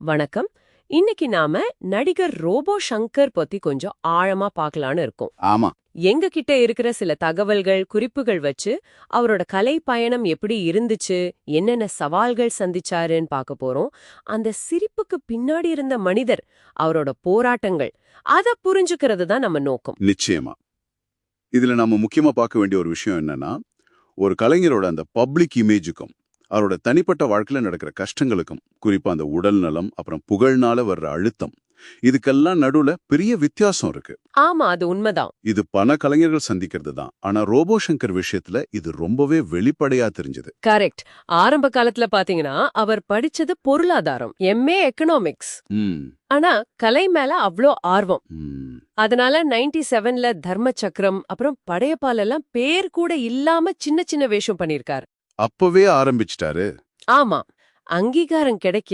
வணக்கம். இன்னைக்கு நாம நடிகர் ரோபோ சங்கர் பத்தி கொஞ்சம் ஆழமா பார்க்கலான்னு இருக்கோம். ஆமா. எங்க கிட்ட இருக்கிற சில தகவல்கள், குறிப்புகள் வச்சு அவரோட கலை பயணம் எப்படி இருந்துச்சு, என்னென்ன சவால்கள் சந்திச்சாருன்னு பார்க்க போறோம். அந்த சிரிப்புக்கு பின்னாடி இருந்த மனிதர், அவரோட போராட்டங்கள், அத புரிஞ்சுக்கிறது தான் நம்ம நோக்கம். நிச்சயமா. இதுல நம்ம முக்கியமா பார்க்க வேண்டிய ஒரு விஷயம் என்னன்னா, ஒரு கலைஞரோட அந்த பப்ளிக் இமேஜுக்கும் அவரோட தனிப்பட்ட வாழ்க்கையில நடக்கிற கஷ்டங்களுக்கும், குறிப்பா அந்த உடல் நலம், அப்புறம் புகழ்னால வர்ற அழுத்தம், இதுக்கெல்லாம் நடுவுல பெரிய வித்தியாசம் இருக்கு. ஆமா, அது உண்மைதான். இது பல கலைஞர்கள் சந்திக்கிறது தான். ஆனா ரோபோ சங்கர் விஷயத்துல இது ரொம்பவே வெளிப்படையா தெரிஞ்சது. கரெக்ட். ஆரம்ப காலத்துல பாத்தீங்கன்னா அவர் படிச்சது பொருளாதாரம், எம்ஏ எக்கனாமிக்ஸ். ம், ஆனா கலை மேல அவ்ளோ ஆர்வம். ம். அதனால 97ல தர்ம சக்கரம் அப்புறம் படையப்பால எல்லாம் பேர் கூட இல்லாம சின்ன சின்ன வேஷம் பண்ணிருக்காரு. அப்பவே ஆரம்பிச்சிட்டாரு. ஆமா, அங்கீகாரம் கிடைக்க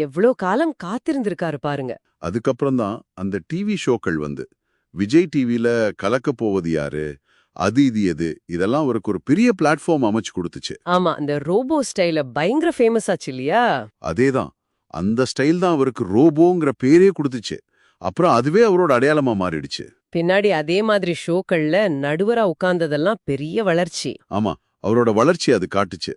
எவ்ளோ காலம் காத்திருந்திருக்காரு பாருங்க. அதுக்கப்புறம் தான் அந்த டிவி ஷோக்கள் வந்து விஜய் டிவில கலக்க போவது யாரு, அது இது எது, இதெல்லாம் அவருக்கு ஒரு பெரிய பிளாட்ஃபார்ம் அமைச்சு கொடுத்துச்சு. ஆமா, அந்த ரோபோ ஸ்டைல பயங்கர ஃபேமஸ் ஆச்சு இல்லையா? அதேதான். அந்த ஸ்டைல் தான் அவருக்கு ரோபோங்கிற பேரே கொடுத்துச்சு. அப்புறம் அதுவே அவரோட அடையாளமா மாறிடுச்சு. பின்னாடி அதே மாதிரி ஷோக்கள்ல நடுவரா உட்கார்ந்ததெல்லாம் பெரிய வளர்ச்சி. ஆமா, அவரோட வளர்ச்சி அது காட்டுச்சு.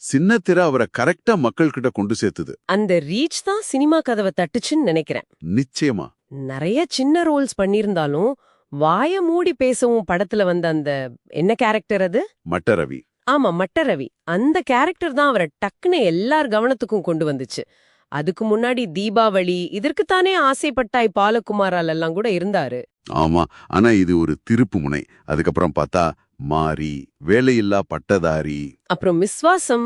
சின்ன திரை அவரை கரெக்டா மக்கள் கிட்ட கொண்டு சேர்த்துது. அந்த ரீச் தான் சினிமா கதவை தட்டுச்சுன்னு நினைக்கிறேன். நிச்சயமா. நிறைய சின்ன ரோல்ஸ் பண்ணிருந்தாலும் வாய மூடி பேசவும் படத்துல வந்த அந்த என்ன கேரக்டர் அது? மட்ட ரவி. ஆமா, மட்டரவி. அந்த கேரக்டர் தான் அவரை டக்குன்னு எல்லார் கவனத்துக்கும் கொண்டு வந்துச்சு. அதுக்கு முன்னாடி தீபாவளி, இதற்குத்தானே ஆசைப்பட்டாய் பாலகுமாரால் எல்லாம் கூட இருந்தாரு. ஆமா, ஆனா இது ஒரு திருப்பு முனை. அதுக்கப்புறம் பார்த்தா மாரி, வேலையில்லா பட்டதாரி, அப்புறம் விஸ்வாசம்,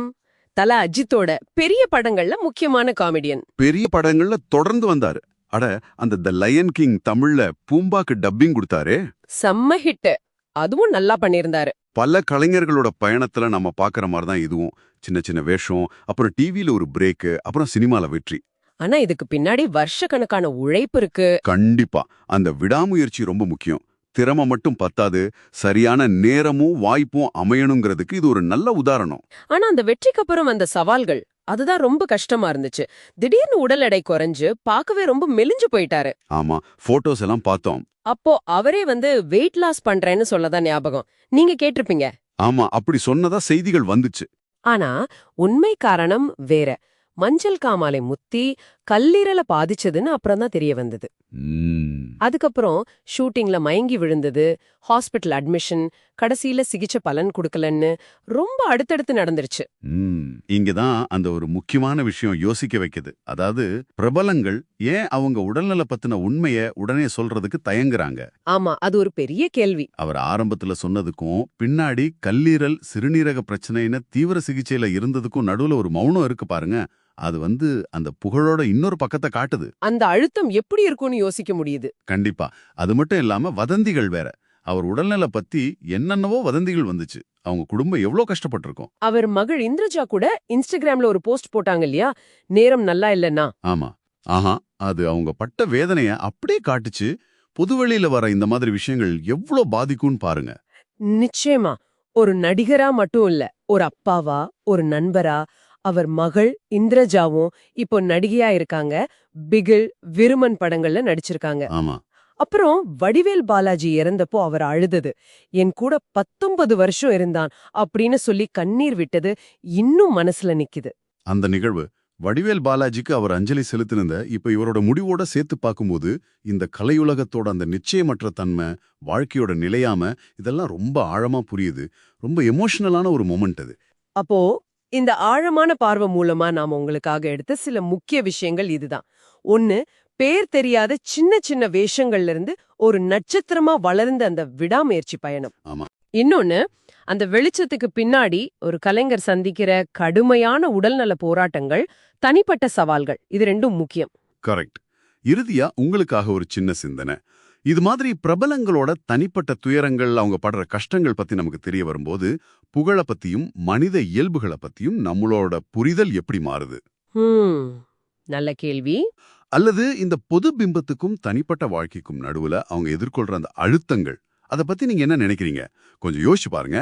தல அஜித்தோட பெரிய படங்கள்ல முக்கியமான காமெடியன். பெரிய படங்கள்ல தொடர்ந்து வந்தாரு. அட, அந்த த லயன் கிங் தமிழ்ல பூம்பாக்கு டப்பிங் கொடுத்தாரே, செம்ம ஹிட். அதுவும் நல்லா பண்ணியிருந்தாரு. பல கலைஞர்களோட பயணத்துல நம்ம பாக்குற மாதிரி தான் இதுவும். சின்ன சின்ன வேஷம், அப்புறம் டிவில ஒரு பிரேக், அப்புறம் சினிமால வெற்றி. ஆனா இதுக்கு பின்னாடி வருஷக்கணக்கான உழைப்பு இருக்கு. கண்டிப்பா. அந்த விடாமுயற்சி ரொம்ப முக்கியம். திறமை மட்டும் பத்தாது, சரியான நேரமும் வாய்ப்பும் அமையணுங்கிறதுக்கு இது ஒரு நல்ல உதாரணம். ஆனா அந்த வெற்றிக்கு அப்புறம் அந்த சவால்கள், அதுதான் ரொம்ப கஷ்டமா இருந்துச்சு. திடீர்னு உடல் எடை குறைஞ்சு பார்க்கவே ரொம்ப மெலிஞ்சு போயிட்டாரு. ஆமா, போட்டோஸ் எல்லாம் பார்த்தோம். அப்போ அவரே வெயிட் லாஸ் பண்றேன்னு சொல்லதான் ஞாபகம். நீங்க கேட்டிருப்பீங்க. ஆமா, அப்படி சொன்னதா செய்திகள் வந்துச்சு. ஆனா உண்மை காரணம் வேற. மஞ்சள் காமாலை முத்தி கல்லீரல பாதிச்சதுன்னு அப்புறம் தான் தெரிய வந்தது. ம், அதுக்கப்புறம் ஷூட்டிங்ல மயங்கி விழுந்தது, ஹாஸ்பிட்டல் அட்மிஷன், கடைசியில சிகிச்சை பலன் கொடுக்கலன்னு ரொம்ப அடுத்தடுத்து நடந்துருச்சு. ம். இங்கதான் அந்த ஒரு முக்கியமான விஷயம் யோசிக்க வைக்குது. அதாவது பிரபலங்கள் ஏன் அவங்க உடல்நல பத்தின உண்மைய உடனே சொல்றதுக்கு தயங்குறாங்க. ஆமா, அது ஒரு பெரிய கேள்வி. அவர் ஆரம்பத்துல சொன்னதுக்கும் பின்னாடி கல்லீரல் சிறுநீரக பிரச்சனைன்னு தீவிர சிகிச்சையில இருந்ததுக்கும் நடுவுல ஒரு மௌனம் இருக்கு பாருங்க. அது அந்த புகழோட இன்னொரு பக்கத்தை காட்டுது. அந்த அழுத்தம் எப்படி இருக்கும்னு யோசிக்க முடியுது. கண்டிப்பா. அது மட்டும் இல்லாம வதந்திகள் வேற. அவர் உடல்நல பத்தி என்னென்னவோ வதந்திகள் வந்துச்சு. அவங்க குடும்பம் எவ்வளவு கஷ்டப்பட்டிருக்கும். அவர் மகள் இந்திரஜா கூட இன்ஸ்டாகிராம்ல ஒரு போஸ்ட் போட்டாங்க இல்லையா, நேரம் நல்லா இல்லன்னா. ஆமா. ஆஹா, அது அவங்க பட்ட வேதனைய அப்படியே காட்டுச்சு. பொதுவெளியில வர இந்த மாதிரி விஷயங்கள் எவ்வளவு பாதிக்கும்னு பாருங்க. நிச்சயமா. ஒரு நடிகரா மட்டும் இல்ல, ஒரு அப்பாவா, ஒரு நண்பரா, அவர் மகள் இந்திரஜாவும் இப்போ நடிகையா இருக்காங்க. பிகில், விருமன் படங்கள்ல நடிச்சிருக்காங்க. ஆமா. அப்புறம் வடிவேல் பாலாஜி இறந்தப்போ அவர் அழுதது, என் கூட 19 வருஷம் இருந்தான் அப்படின்னு சொல்லி கண்ணீர் விட்டது இன்னும் மனசுல நிக்குது. அந்த நிகழ்வு வடிவேல் பாலாஜிக்கு அவர் அஞ்சலி செலுத்தினத இப்ப இவரோட முடிவோட சேர்த்து பார்க்கும்போது இந்த கலையுலகத்தோட அந்த நிச்சயமற்ற தன்மை, வாழ்க்கையோட நிலையாம, இதெல்லாம் ரொம்ப ஆழமா புரியுது. ரொம்ப எமோஷனலான ஒரு மொமெண்ட் அது. அப்போ இந்த ஆழமான பார்வை மூலமா நாம உங்களுக்காக எடுத்த சில முக்கிய விஷயங்கள் இதுதான். ஒன்னு, பேர் தெரியாத சின்ன சின்ன வேஷங்கள்ல இருந்து ஒரு நட்சத்திரமா வளர்ந்த அந்த விடாமுயற்சி பயணம். ஆமா. இன்னொன்னு, அந்த வெளிச்சத்துக்கு பின்னாடி ஒரு கலைஞர் சந்திக்கிற கடுமையான உடல்நல போராட்டங்கள், தனிப்பட்ட சவால்கள், இது ரெண்டும் முக்கியம். கரெக்ட். இறுதியா உங்களுக்காக ஒரு சின்ன சிந்தனை. இது மாதிரி பிரபலங்களோட தனிப்பட்ட துயரங்கள், அவங்க படுற கஷ்டங்கள் பத்தி நமக்கு தெரிய வரும்போது புகழ பத்தியும் மனித இயல்புகளை பத்தியும் நம்மளோட புரிதல் எப்படி மாறுது? நல்ல கேள்வி. அல்லது இந்த பொது பிம்பத்துக்கும் தனிப்பட்ட வாழ்க்கைக்கும் நடுவுல அவங்க எதிர்கொள்ற அந்த அழுத்தங்கள், அத பத்தி நீங்க என்ன நினைக்கிறீங்க? கொஞ்சம் யோசிச்சு பாருங்க.